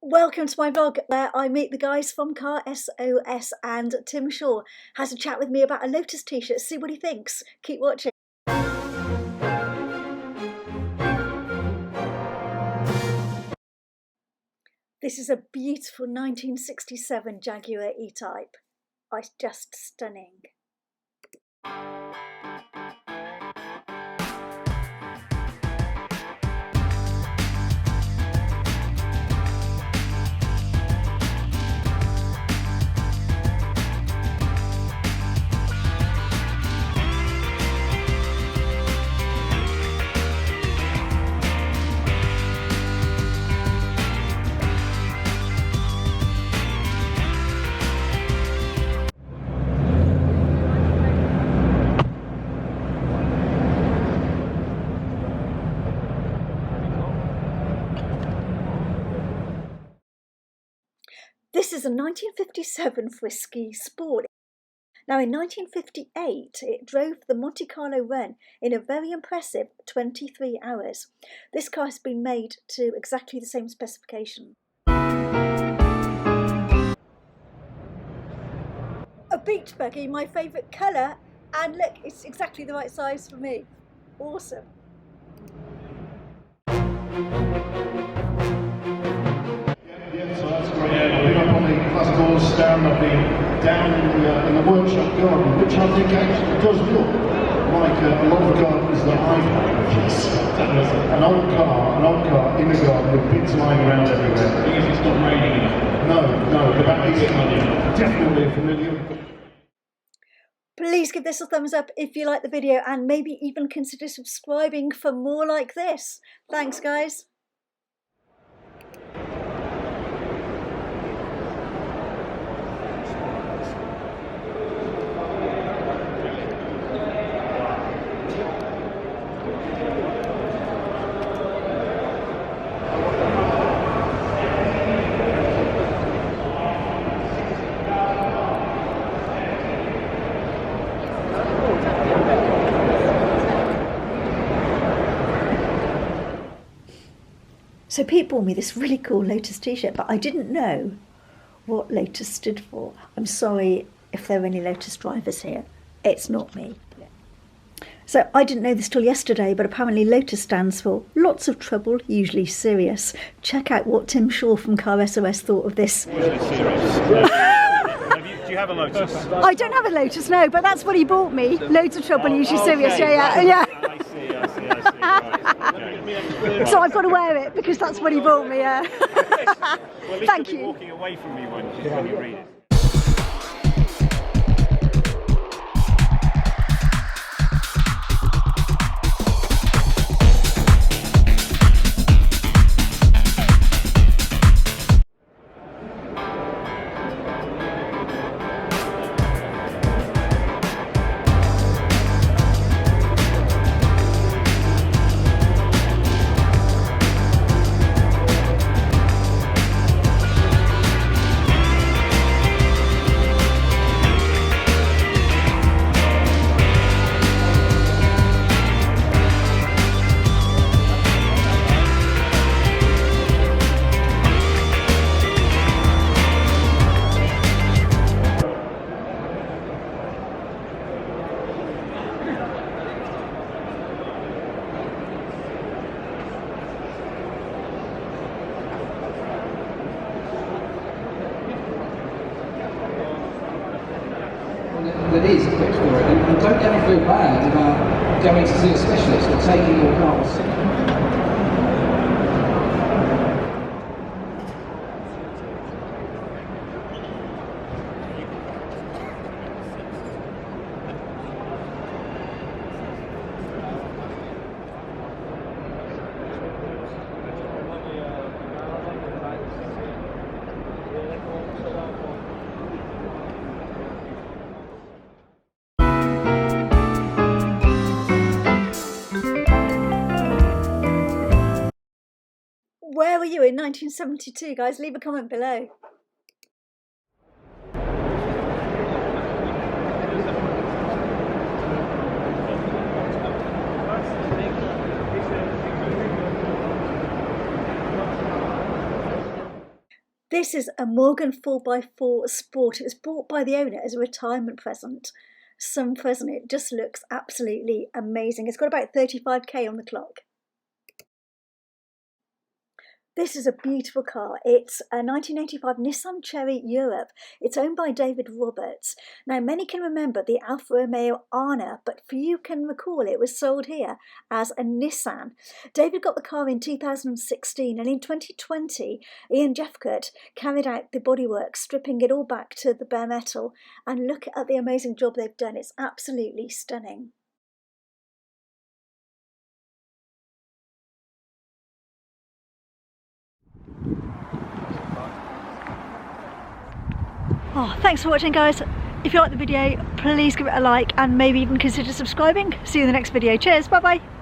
Welcome to my vlog where I meet the guys from Car SOS, and Tim Shaw has a chat with me about a Lotus t-shirt. See what he thinks. Keep watching. This is a beautiful 1967 Jaguar E-Type. It's just stunning. This is a 1957 Frisky Sport. Now in 1958 it drove the Monte Carlo run in a very impressive 23 hours. This car has been made to exactly the same specification. A beach buggy, my favourite colour, and look, it's exactly the right size for me. Awesome. So that's great. I've been up on the classical stand, I've been down in the workshop garden, which I think actually does look like a lot of gardens that I've had. Yes. An old car in the garden with bits lying around everywhere. I think it's not raining enough. No, but that is definitely familiar. Please give this a thumbs up if you like the video, and maybe even consider subscribing for more like this. Thanks guys. So Pete bought me this really cool Lotus t-shirt, but I didn't know what Lotus stood for. I'm sorry if there are any Lotus drivers here. It's not me. So I didn't know this till yesterday, but apparently Lotus stands for lots of trouble, usually serious. Check out what Tim Shaw from Car SOS thought of this. Usually serious. Do you have a Lotus? I don't have a Lotus, no, but that's what he bought me. Loads of trouble, usually serious. Okay. Yeah. I see. Right. Okay. So I've got to wear it because that's what he bought me. Well, at least Thank you'll be you. walking away from me when you read it. That is a quick story, and don't ever feel bad about going to see a specialist or taking your car to see. Where were you in 1972, guys? Leave a comment below. This is a Morgan 4x4 Sport. It was bought by the owner as a retirement present. Some present. It just looks absolutely amazing. It's got about 35k on the clock. This is a beautiful car. It's a 1985 Nissan Cherry Europe. It's owned by David Roberts. Now, many can remember the Alfa Romeo Arna, but few can recall it was sold here as a Nissan. David got the car in 2016, and in 2020, Ian Jeffcoat carried out the bodywork, stripping it all back to the bare metal. And look at the amazing job they've done. It's absolutely stunning. Oh, thanks for watching, guys. If you like the video, please give it a like and maybe even consider subscribing. See you in the next video. Cheers, bye bye.